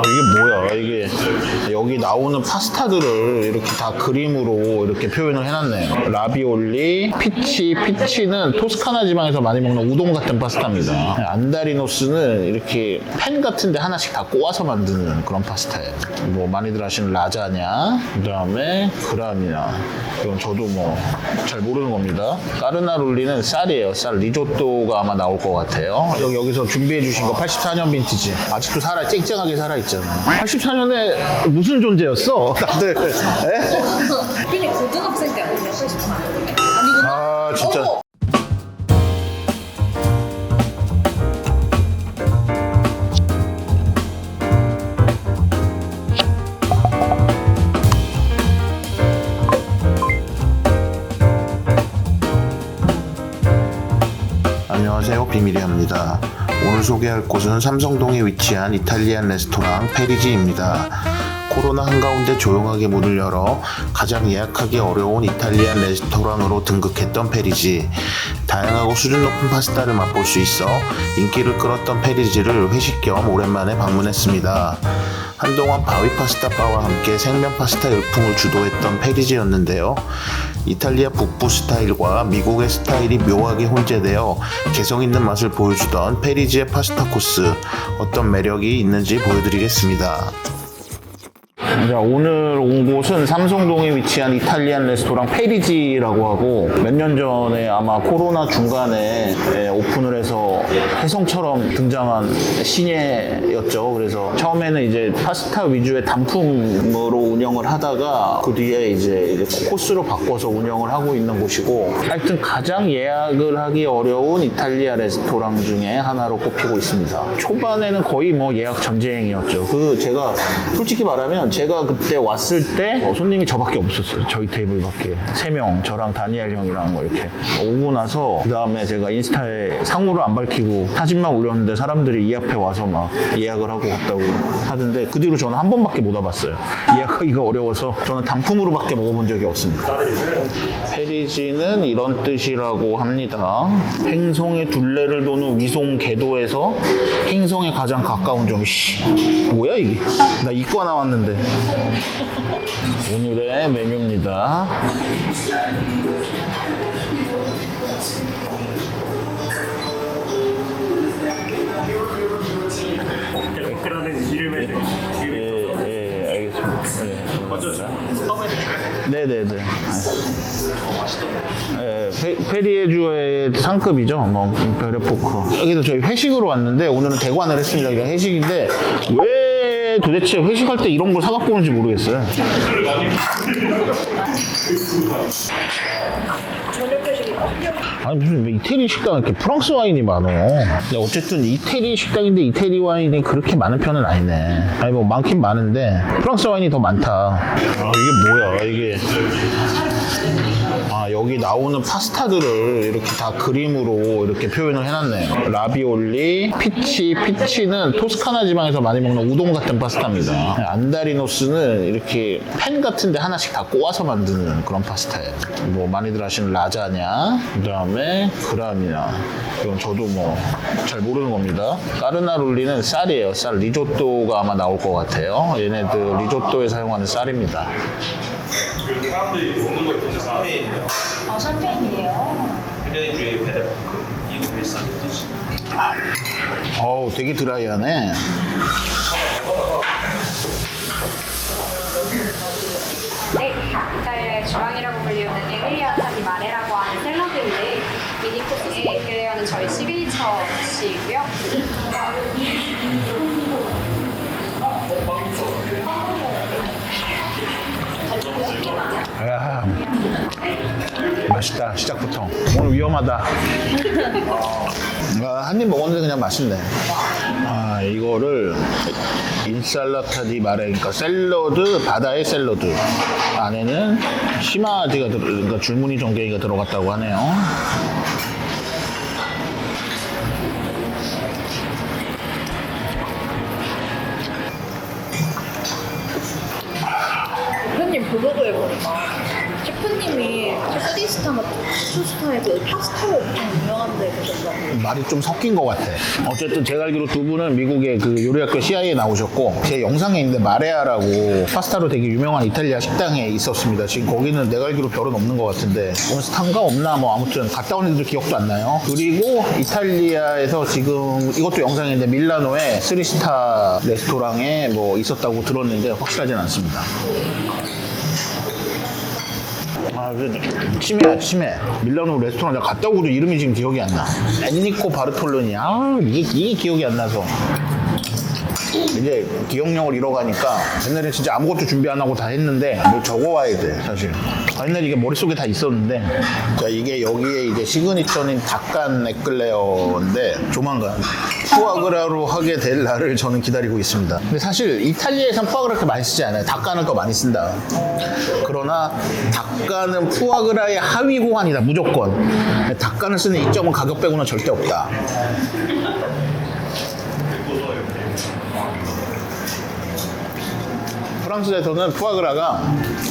이게 뭐야? 이게 여기 나오는 파스타들을 이렇게 다 그림으로 이렇게 표현을 해놨네요. 라비올리, 피치는 토스카나 지방에서 많이 먹는 우동 같은 파스타입니다. 안다리노스는 이렇게 팬 같은데 하나씩 다 꼬아서 만드는 그런 파스타예요. 뭐 많이들 아시는 라자냐, 그 다음에 그라미나. 이건 저도 뭐 잘 모르는 겁니다. 까르나룰리는 쌀이에요. 쌀 리조또가 아마 나올 것 같아요. 여기서 준비해 주신 거 84년 빈티지. 아직도 쨍쨍하게 살아있잖아요. 84년에 무슨 존재였어? 다들. 근데 고등학생 때 아니에요? 84년? 아니구나. 아, 진짜. 어머. 안녕하세요, 비밀이합니다. 오늘 소개할 곳은 삼성동에 위치한 이탈리안 레스토랑 페리지입니다. 코로나 한가운데 조용하게 문을 열어 가장 예약하기 어려운 이탈리안 레스토랑으로 등극했던 페리지. 다양하고 수준 높은 파스타를 맛볼 수 있어 인기를 끌었던 페리지를 회식 겸 오랜만에 방문했습니다. 한동안 바위 파스타 바와 함께 생면 파스타 열풍을 주도했던 페리지였는데요. 이탈리아 북부 스타일과 미국의 스타일이 묘하게 혼재되어 개성 있는 맛을 보여주던 페리지의 파스타 코스, 어떤 매력이 있는지 보여드리겠습니다. 자, 오늘 온 곳은 삼성동에 위치한 이탈리안 레스토랑 페리지라고 하고 몇 년 전에 아마 코로나 중간에 오픈을 해서 혜성처럼 등장한 신예였죠. 그래서 처음에는 이제 파스타 위주의 단품으로 운영을 하다가 그 뒤에 이제 코스로 바꿔서 운영을 하고 있는 곳이고, 하여튼 가장 예약을 하기 어려운 이탈리아 레스토랑 중에 하나로 꼽히고 있습니다. 초반에는 거의 뭐 예약 전쟁이었죠. 제가 솔직히 말하면 제가 그때 왔을 때 손님이 저밖에 없었어요. 저희 테이블밖에. 3명, 저랑 다니엘 형이랑 뭐 이렇게 오고 나서 그 다음에 제가 인스타에 상호를 안 밝히고 사진만 올렸는데 사람들이 이 앞에 와서 막 예약을 하고 갔다고 하던데, 그 뒤로 저는 한 번밖에 못 와봤어요. 예약하기가 어려워서 저는 단품으로밖에 먹어본 적이 없습니다. 페리지는 이런 뜻이라고 합니다. 행성의 둘레를 도는 위송 궤도에서 행성에 가장 가까운 점. 뭐야 이게? 나 이과 나왔는데. 오늘의 메뉴입니다. 그라는 이름에 예, 알겠습니다. 먼저 처음에 네네네. 페리에주의 상급이죠. 뭐 베레포크. 여기도 저희 회식으로 왔는데 오늘은 대관을 했습니다. 이게 회식인데 왜 도대체 회식할 때 이런 걸 사갖고 오는지 모르겠어요. 아니 무슨 이태리 식당 이렇게 프랑스 와인이 많어. 근데 어쨌든 이태리 식당인데 이태리 와인이 그렇게 많은 편은 아니네. 아니 뭐 많긴 많은데 프랑스 와인이 더 많다. 아 이게 뭐야 이게. 아 여기 나오는 파스타들을 이렇게 다 그림으로 이렇게 표현을 해놨네요. 라비올리, 피치는 토스카나 지방에서 많이 먹는 우동 같은 파스타입니다. 안다리노스는 이렇게 팬 같은데 하나씩 다 꼬아서 만드는 그런 파스타예요. 뭐 많이들 아시는 라자냐, 그 다음에 그라미나. 이건 저도 뭐 잘 모르는 겁니다. 까르나룰리는 쌀이에요. 쌀 리조또가 아마 나올 것 같아요. 얘네들 리조또에 사용하는 쌀입니다. 사람들이 먹는 거 있던데 샴페인이에요. 샴페인이에요. 페리주의 베레포크 미국 일산 뜻이. 어우 되게 드라이하네. 네, 이탈리아의 주방이라고 불리우는 에밀리아 타디 마레라고 하는 샐러드인데 미니 코스에 들어가는 저희 시그니처 디시이고요. 야, 맛있다. 시작부터 오늘 위험하다. 한 입 먹었는데 그냥 맛있네. 아 이거를 인살라타 디 마레, 그러니까 샐러드, 바다의 샐러드 안에는 시마지가 그러니까 줄무늬 전갱이가 들어갔다고 하네요. 대표님 블로그에 보니까 셰프님이 3스타나 2스타에 그 파스타로 엄청 유명한데 계셨다고. 말이 좀 섞인 것 같아. 어쨌든 제가 알기로 두 분은 미국의 그 요리학교 CI에 나오셨고 제 영상에 있는데 마레아라고 파스타로 되게 유명한 이탈리아 식당에 있었습니다. 지금 거기는 내가 알기로 별은 없는 것 같은데 스탄가 없나 뭐 아무튼 갔다 온 애들 기억도 안 나요. 그리고 이탈리아에서 지금 이것도 영상에 있는데 밀라노에 3스타 레스토랑에 뭐 있었다고 들었는데 확실하진 않습니다. 아, 치매야, 치매. 밀라노 레스토랑 내가 갔다 오고도 이름이 지금 기억이 안 나. 엔리코 바르톨로니. 아, 이게 기억이 안 나서. 이제 기억력을 잃어가니까 옛날에 진짜 아무것도 준비 안 하고 다 했는데 뭐 적어와야 돼, 사실. 옛날에 이게 머릿속에 다 있었는데. 자, 이게 여기에 이제 시그니처인 닭간 에클레어인데 조만간 푸아그라로 하게 될 날을 저는 기다리고 있습니다. 근데 사실 이탈리아에선 푸아그라 그렇게 많이 쓰지 않아요. 닭간을 더 많이 쓴다. 그러나 닭간은 푸아그라의 하위 호환이다, 무조건. 닭간을 쓰는 이점은 가격 빼고는 절대 없다. 프랑스에서는 푸아그라가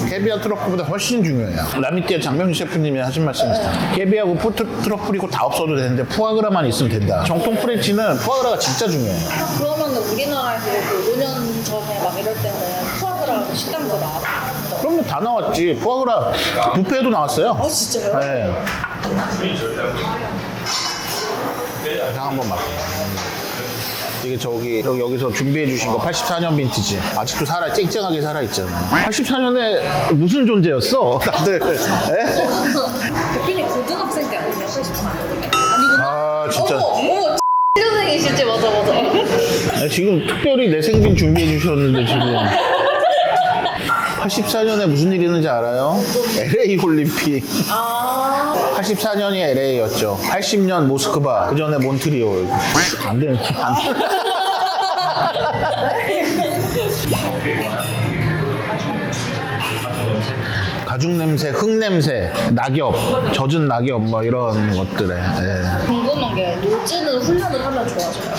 캐비아 트러플보다 훨씬 중요해요. 라미띠아 장명주 셰프님이 하신 말씀이시죠. 캐비아고 트러플이고 다 없어도 되는데 푸아그라만 있으면 된다. 정통 프렌치는 푸아그라가 진짜 중요해요. 그러면 우리나라에서 그 5년 전에 막 이럴 때는 푸아그라 식당도 나왔어. 그럼 다 나왔지. 푸아그라 뷔페에도 나왔어요. 아 진짜요? 네. 장 한번 맡아요. 이게 여기서 준비해 주신 거 84년 빈티지. 아직도 쨍쨍하게 살아있잖아. 84년에 무슨 존재였어? 다들. 대표님 고등학생 때 아니에요? 84년에? 아니구나. 아, 진짜. 어머 7년생이시지? 맞아. 지금 특별히 내 생빈 준비해 주셨는데 지금 84년에 무슨 일이 있는지 알아요? LA 올림픽. 84년이 LA였죠. 80년 모스크바. 그 전에 몬트리올. 안 되는. 가죽 냄새, 흙 냄새, 낙엽, 젖은 낙엽 뭐 이런 것들에. 예. 궁금한 게 노즈는 훈련을 하면 좋아져요?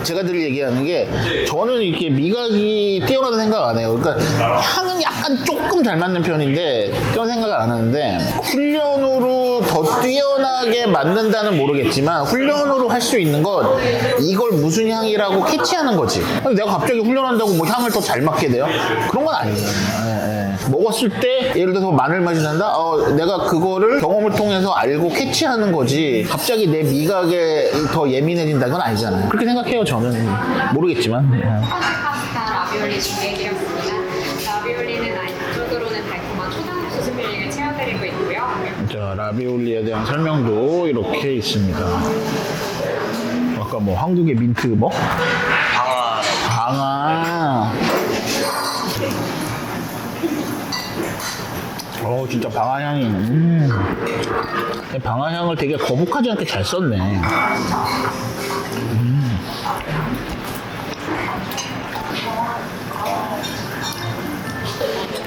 제가 늘 얘기하는 게 저는 이렇게 미각이 뛰어나다 생각 안 해요. 그러니까 향은 약간 조금 잘 맞는 편인데 그런 생각을 안 하는데 훈련으로 더 뛰어나게 맞는다는 모르겠지만 훈련으로 할 수 있는 건 이걸 무슨 향이라고 캐치하는 거지. 내가 갑자기 훈련한다고 뭐 향을 더 잘 맡게 돼요? 그런 건 아니에요. 먹었을 때 예를 들어서 마늘 맛이 난다? 내가 그거를 경험을 통해서 알고 캐치하는 거지 갑자기 내 미각에 더 예민해진다 건 아니잖아요. 그렇게 생각해요. 저는 모르겠지만. 파스타 라비올리 준비해드렸습니다. 라비올리는 안쪽으로는 달콤한 초당국수 스필링을 채워드리고 있고요. 자, 라비올리에 대한 설명도 이렇게 있습니다. 아까 뭐 한국의 민트 뭐? 방아. 진짜 방아향이. 방아향을 되게 거북하지 않게 잘 썼네.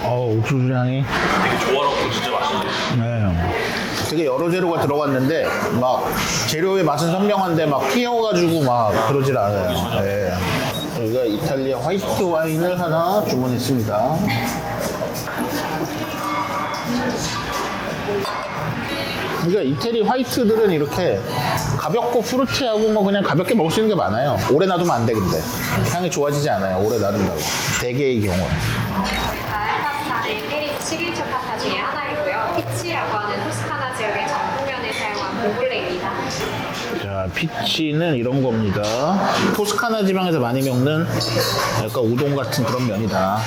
옥수수 향이. 되게 조화롭고 진짜 맛있는데. 네. 되게 여러 재료가 들어갔는데 막 재료의 맛은 선명한데 막 튀어가지고 막 그러질 않아요. 네. 저희가 이탈리아 화이트 와인을 하나 주문했습니다. 그러니까 이태리 화이트들은 이렇게 가볍고 프루티하고 뭐 그냥 가볍게 먹을 수 있는 게 많아요. 오래 놔두면 안 돼, 근데 향이 좋아지지 않아요. 오래 놔둔다고. 대개의 경우. 다음 파스타는 페리지 시그니처 파스타 중에 하나이고요. 피치라고 하는 토스카나 지역의 전통면을 사용한 봉골레입니다. 자, 피치는 이런 겁니다. 토스카나 지방에서 많이 먹는 약간 우동 같은 그런 면이다.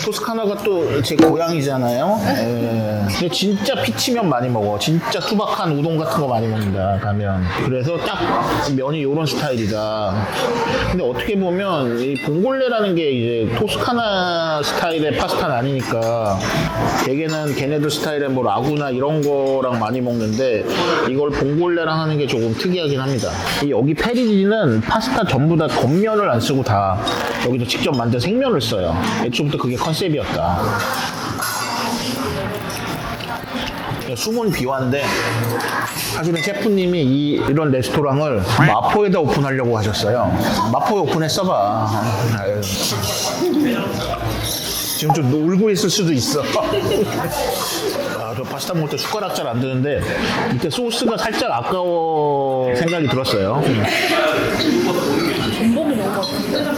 토스카나가 또 제 고향이잖아요. 예. 근데 진짜 피치면 많이 먹어. 진짜 투박한 우동 같은 거 많이 먹는다, 가면. 그래서 딱 면이 이런 스타일이다. 근데 어떻게 보면 이 봉골레라는 게 이제 토스카나 스타일의 파스타는 아니니까 대개는 걔네들 스타일의 뭐 라구나 이런 거랑 많이 먹는데 이걸 봉골레랑 하는 게 조금 특이하긴 합니다. 여기 페리지는 파스타 전부 다 겉면을 안 쓰고 다 여기서 직접 만든 생면을 써요. 애초부터 그게 컨셉이었다. 숨은 비화인데 사실은 셰프님이 이런 레스토랑을 마포에다 오픈하려고 하셨어요. 마포에 오픈했어봐. 지금 좀 놀고 있을 수도 있어. 아, 저 파스타 먹을 때 숟가락 잘 안 드는데 이때 소스가 살짝 아까워 생각이 들었어요. 전복이 너무 맛있어.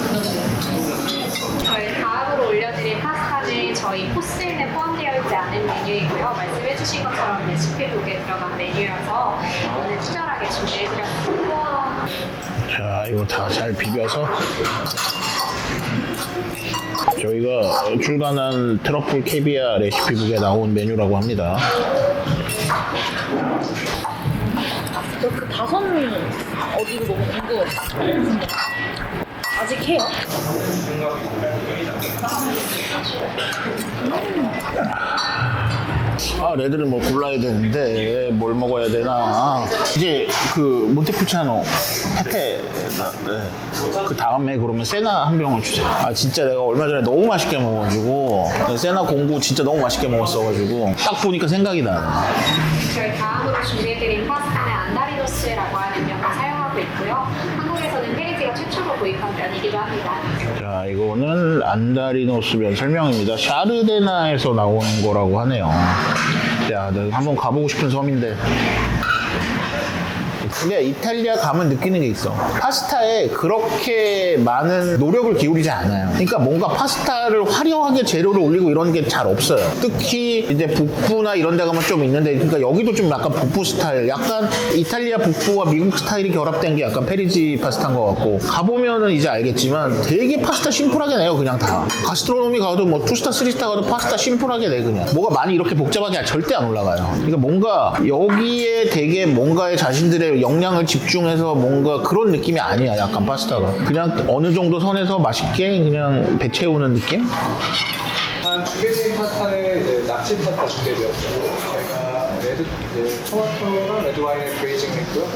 저희 다음으로 올려드릴 파스타는 저희 코스에는 포함되어 있지 않은 메뉴이고요. 말씀해주신 것처럼 레시피북에 들어간 메뉴여서 오늘 친절하게 준비해드렸습니다. 자, 이거 다 잘 비벼서 저희가 출간한 트러플 캐비아 레시피북에 나온 메뉴라고 합니다. 그 다선은 어디로 너무 궁금해. 아직 해요? 아, 레드를 뭐 골라야 되는데 뭘 먹어야 되나. 이제 그 몬테푸치아노 페페, 네. 그 다음에 그러면 세나 한 병을 주세요. 아, 진짜 내가 얼마 전에 너무 맛있게 먹어가지고 세나 공구 진짜 너무 맛있게 먹었어가지고 딱 보니까 생각이 나네. 저희 다음으로 준비해드린 파스타는 안다리노스라고 하는 면을 사용하고 있고요. 한국에서는 페리지가 최초로 도입한 면이기도 합니다. 자, 이거는 안다리노스 면 설명입니다. 샤르데나에서 나오는 거라고 하네요. 야, 내가 한번 가보고 싶은 섬인데. 근데 이탈리아 가면 느끼는 게 있어. 파스타에 그렇게 많은 노력을 기울이지 않아요. 그러니까 뭔가 파스타를 화려하게 재료를 올리고 이런 게 잘 없어요. 특히 이제 북부나 이런 데 가면 좀 있는데, 그러니까 여기도 좀 약간 북부 스타일, 약간 이탈리아 북부와 미국 스타일이 결합된 게 약간 페리지 파스타인 것 같고, 가보면은 이제 알겠지만 되게 파스타 심플하게 내요. 그냥 다 가스트로노미 가도 뭐 2스타 3스타 가도 파스타 심플하게 내. 그냥 뭐가 많이 이렇게 복잡하게 절대 안 올라가요. 그러니까 뭔가 여기에 되게 뭔가에 자신들의 영양을 집중해서 뭔가 그런 느낌이 아니야. 약간 파스타가 그냥 어느 정도 선에서 맛있게 그냥 배 채우는 느낌? 한 준비된 파스타는 이제 낙지 파스타 준비되었고 저희가 레드 토마토랑 레드 와인을 그레이징 했고요.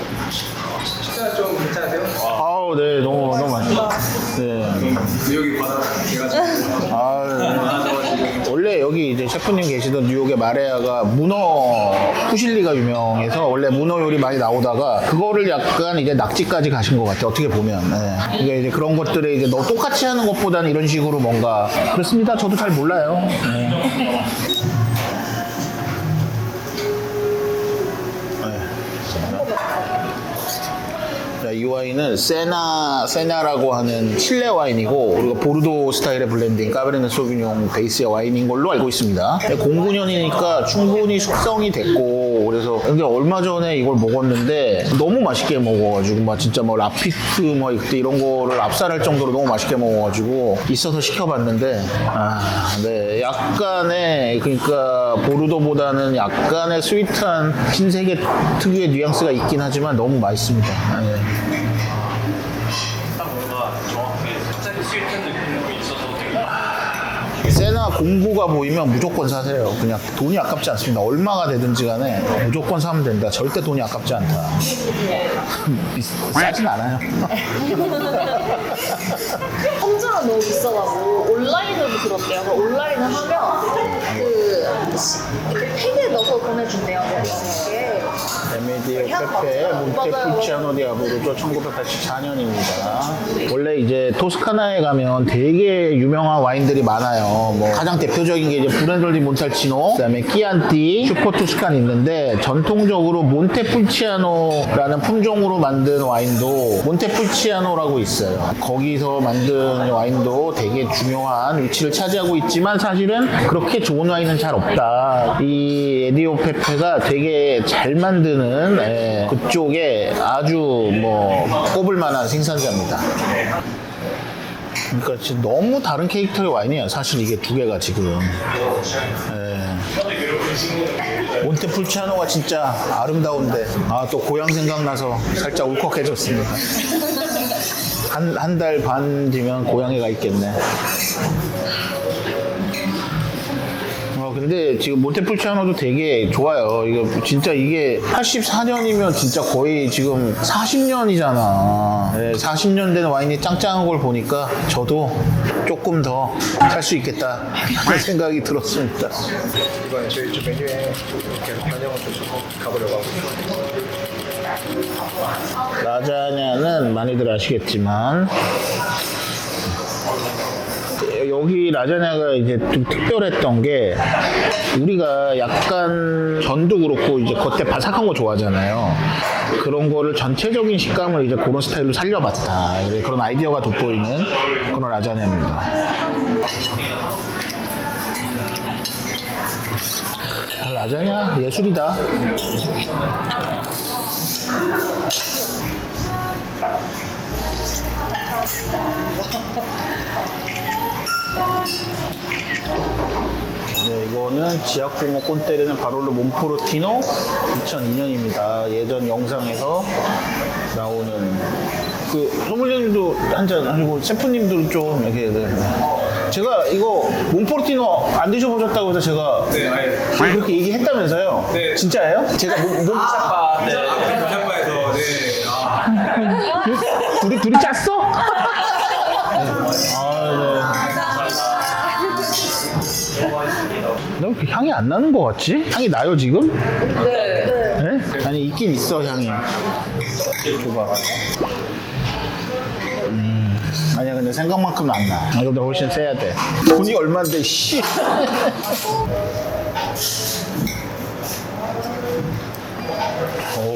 식사 좀 괜찮으세요? 아우, 네, 너무 맛있어. 네. 뉴욕이 바다 돼가지고 원래 여기 이제 셰프님 계시던 뉴욕의 마레아가 문어 푸실리가 유명해서 원래 문어 요리 많이 나오다가 그거를 약간 이제 낙지까지 가신 것 같아요. 어떻게 보면. 네. 이게 이제 그런 것들에 이제 너 똑같이 하는 것보다는 이런 식으로 뭔가 그렇습니다. 저도 잘 몰라요. 네. 자, 이 와인은 세나라고 하는 칠레 와인이고, 그리고 보르도 스타일의 블렌딩 까베르네 소비뇽 베이스의 와인인 걸로 알고 있습니다. 09년이니까 충분히 숙성이 됐고, 그래서 근데 얼마 전에 이걸 먹었는데 너무 맛있게 먹어가지고 막 진짜 뭐 라피트 뭐 그때 이런 거를 압살할 정도로 너무 맛있게 먹어가지고 있어서 시켜봤는데, 네, 약간의, 그러니까 보르도보다는 약간의 스위트한 흰색의 특유의 뉘앙스가 있긴 하지만 너무 맛있습니다. 네. 뭔가 정확하게 갑자기 스윗한 느낌이 있어서 세나 공구가 보이면 무조건 사세요. 그냥 돈이 아깝지 않습니다. 얼마가 되든지 간에 무조건 사면 된다. 절대 돈이 아깝지 않다. 싸진 않아요. 혼자가 너무 비싸가지고 온라인으로 들었대요. 그래서 온라인을 하면 그 팩에 넣어서 보내준대요. 이게 에메디오 페페 몬테푸치아노 디 아브루조 1984년입니다. 원래 이제 토스카나에 가면 되게 유명한 와인들이 많아요. 뭐 가장 대표적인 게 이제 브랜돌 디 몬탈치노, 그다음에 키안티, 슈퍼 토스칸이 있는데 전통적으로 몬테푸치아노라는 품종으로 만든 와인도 몬테푸치아노라고 있어요. 거기서 만든 와인도 되게 중요한 위치를 차지하고 있지만 사실은 그렇게 좋은 와인은 잘 없다. 이 에디오 페페가 되게 잘 만드는 그쪽에 아주 뭐 꼽을 만한 생산자입니다. 그러니까 지금 너무 다른 캐릭터의 와인이에요. 사실 이게 두 개가 지금. 몬테풀치아노가 진짜 아름다운데 또 고향 생각나서 살짝 울컥해졌습니다. 한 달 반 뒤면 고향에 가 있겠네. 근데 지금 몬테풀치아노도 되게 좋아요. 이거 진짜 이게 84년이면 진짜 거의 지금 40년이잖아. 네, 40년 된 와인이 짱짱한 걸 보니까 저도 조금 더 살 수 있겠다 하는 생각이 들었습니다. 이번에 저희 주 메뉴에 계속 변형을 좀 가보려고 하고 있습니다. 라자냐는 많이들 아시겠지만 여기 라자냐가 이제 좀 특별했던 게 우리가 약간 전도 그렇고 이제 겉에 바삭한 거 좋아하잖아요. 그런 거를 전체적인 식감을 이제 그런 스타일로 살려봤다. 그런 아이디어가 돋보이는 그런 라자냐입니다. 라자냐 예술이다. 네, 이거는 지아코모 꼰테르는 바롤로 몬포르티노 2002년입니다. 예전 영상에서 나오는 그 소믈리에님도 한잔 하시고 셰프님도 좀 이렇게 제가 이거 몬포르티노 안 드셔보셨다고 해서 제가 그렇게 얘기했다면서요? 네. 진짜예요? 제가 아, 네. 교차바에서 네. 둘이 짰어? 너 그 향이 안 나는 것 같지? 향이 나요 지금? 네. 아니 있긴 있어 향이. 줘봐. 아니야 근데 생각만큼은 안 나. 이거보다 훨씬 세야 돼. 돈이 얼만데 씨.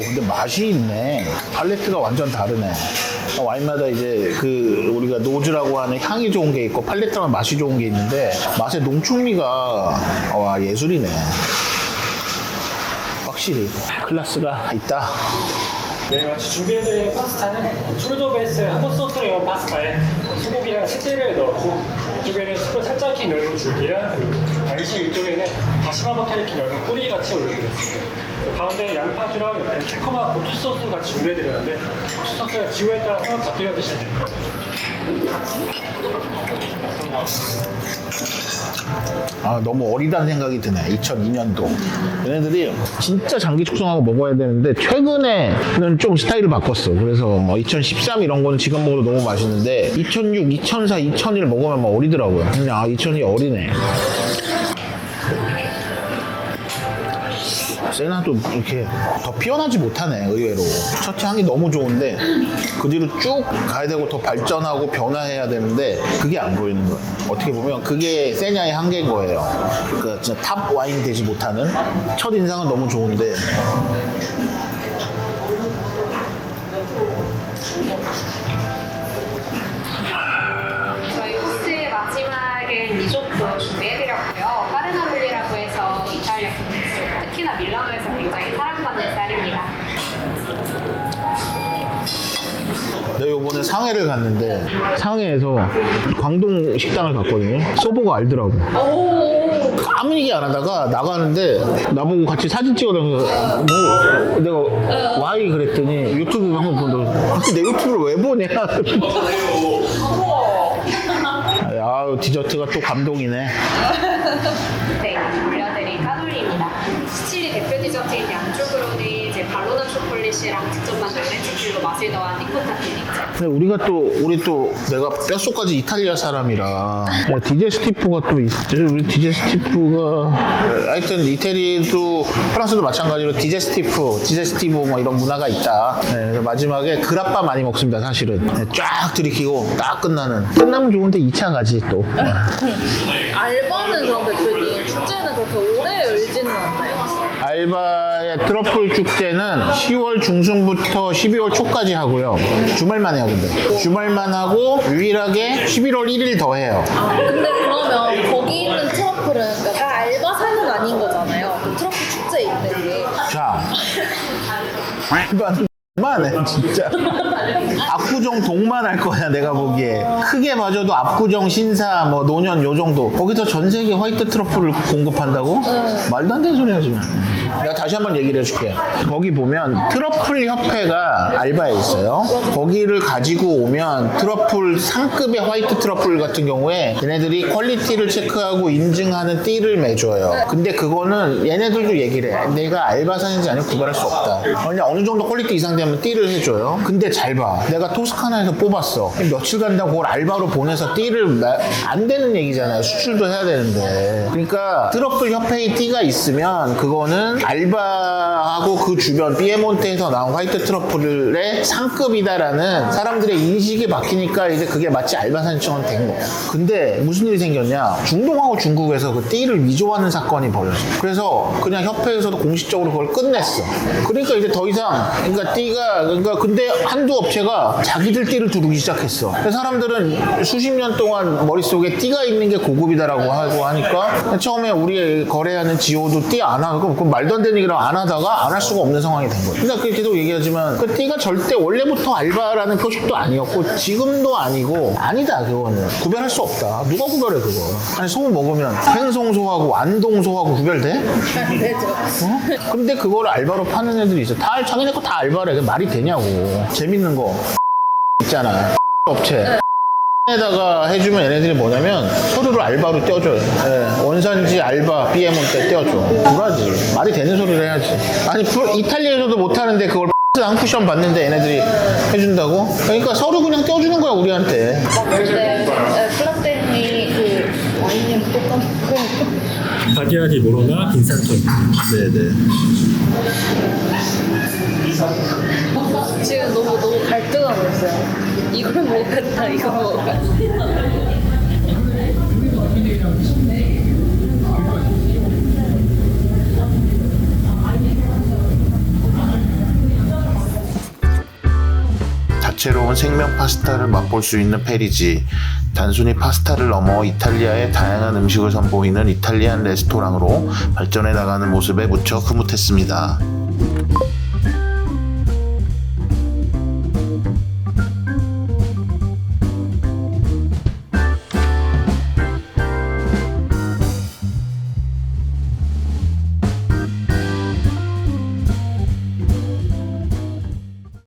근데 맛이 있네. 팔레트가 완전 다르네. 와인마다 이제 그 우리가 노즈라고 하는 향이 좋은 게 있고 팔레트만 맛이 좋은 게 있는데 맛의 농축미가 와 예술이네. 확실히 클래스가 있다. 네, 같이 준비해드린 파스타는 툴도 베이스 한국 소스로 이온 파스타에 소고기랑 치즈를 넣고 이쪽에는 술을 살짝 익힌 면으로 줄기랑 당시 이쪽에는 다시마 버터 익힌 면을 뿌리 같이 올려드렸습니다. 그 가운데 양파주랑 새콤한 고추 소스 같이 준비해드렸는데 고추 소스가 지호에 따라서 곁들여 드시면 됩니다. 아 너무 어리다는 생각이 드네. 2002년도 얘네들이 진짜 장기 숙성하고 먹어야 되는데 최근에는 좀 스타일을 바꿨어. 그래서 뭐 2013 이런 거는 지금 먹어도 너무 맛있는데 2006, 2004, 2001 먹으면 막 어리더라고요. 그냥 아 2002 어리네. 세나도 이렇게 더 피어나지 못하네. 의외로 첫 향이 너무 좋은데 그 뒤로 쭉 가야 되고 더 발전하고 변화해야 되는데 그게 안 보이는 거예요. 어떻게 보면 그게 세냐의 한계인 거예요. 그러니까 진짜 탑 와인 되지 못하는. 첫 인상은 너무 좋은데 저희 코스의 마지막엔 리조또 준비해드렸고요. 까르나롤리라고 해서 이탈리아 국민적, 특히나 밀라노에서 굉장히 사랑받는 쌀입니다. 내가 요번에 상해를 갔는데 상해에서 광동 식당을 갔거든요. 써보고 알더라고. 아무 얘기 안 하다가 나가는데 나보고 같이 사진 찍어달라서 뭐 내가 와이 그랬더니 유튜브 한번 본다고. 그때 내 유튜브를 왜 보냐. 아유 디저트가 또 감동이네. 네, 올려드린 까놀리입니다. 시칠리 대표 디저트인 양쪽으로는 이제 발로나 초콜릿이랑 직접 만든 레치필로 맛을 더한 리코타 필링. 근데 우리 또 내가 뼛속까지 이탈리아 사람이라 디제스티프가 또 있지. 우리 디제스티프가 하여튼 이태리도 프랑스도 마찬가지로 디제스티브 뭐 이런 문화가 있다. 네, 그래서 마지막에 그라빠 많이 먹습니다. 사실은 네, 쫙 들이키고 딱 끝나면 좋은데 2차 가지 또. 알바는 그럼 대표님 축제는 그렇게 오래 열지는 않나요? 알바의 트러플 축제는 10월 중순부터 12월 초까지 하고요. 주말만 해요, 근데. 주말만 하고 유일하게 11월 1일 더 해요. 근데 그러면 거기 있는 트러플은 그러니까 다 알바산은 아닌 거잖아요. 그 트러플 축제에 있는 게. 자. 만해 진짜. 압구정 동만 할 거야 내가 보기에. 크게 봐줘도 압구정, 신사, 뭐 노년 요 정도. 거기서 전 세계 화이트 트러플을 공급한다고? 말도 안 되는 소리 하지 마. 내가 다시 한번 얘기를 해줄게. 거기 보면 트러플 협회가 알바에 있어요. 거기를 가지고 오면 트러플 상급의 화이트 트러플 같은 경우에 얘네들이 퀄리티를 체크하고 인증하는 띠를 매줘요. 근데 그거는 얘네들도 얘기를 해. 내가 알바산인지 아니면 구별할 수 없다. 그냥 어느 정도 퀄리티 이상 되면 하면 띠를 해줘요. 근데 잘 봐. 내가 토스카나에서 뽑았어. 며칠 간다고 그걸 알바로 보내서 띠를 안 되는 얘기잖아요. 수출도 해야 되는데. 그러니까 트러플 협회의 띠가 있으면 그거는 알바하고 그 주변 피에몬테에서 나온 화이트 트러플의 상급이다라는 사람들의 인식이 바뀌니까 이제 그게 마치 알바산처럼 된 거야. 근데 무슨 일이 생겼냐? 중동하고 중국에서 그 띠를 위조하는 사건이 벌어졌어. 그래서 그냥 협회에서도 공식적으로 그걸 끝냈어. 그러니까 이제 더 이상 그러니까 띠가 근데 한두 업체가 자기들 띠를 두르기 시작했어. 그래서 사람들은 수십 년 동안 머릿속에 띠가 있는 게 고급이다라고 하고 하니까 처음에 우리 거래하는 지오도 띠 안 하고 그 말도 안 되는 얘기를 안 하다가 안 할 수가 없는 상황이 된 거야. 그러니까 계속 얘기하지만 그 띠가 절대 원래부터 알바라는 표식도 아니었고 지금도 아니고 아니다. 그거는 구별할 수 없다. 누가 구별해 그거? 아니 소 먹으면 횡성소하고 안동소하고 구별돼? 안 되죠. 어? 근데 그거를 알바로 파는 애들이 있어. 다 자기네 거 다 알바래. 그게 말이 되냐고. 재밌는 거 있잖아. 업체. 에다가 해주면 얘네들이 뭐냐면 서류를 알바로 떼어줘요. 예, 원산지 알바 BM한테 떼어줘. 불하지. 말이 되는 소리를 해야지. 아니 이탈리아에서도 못하는데 그걸 한 쿠션 받는데 얘네들이 해준다고? 그러니까 서류 그냥 떼어주는 거야 우리한테. 근데 플라테니 그 와인님 또 까먹고. 바디아디 모로나 빈산톤. 네네. 지금 너무 갈등하고 있어요. 이걸 먹겠다, 이거 먹겠다. 다채로운 생명 파스타를 맛볼 수 있는 페리지. 단순히 파스타를 넘어 이탈리아의 다양한 음식을 선보이는 이탈리안 레스토랑으로 발전해 나가는 모습에 무척 흐뭇했습니다.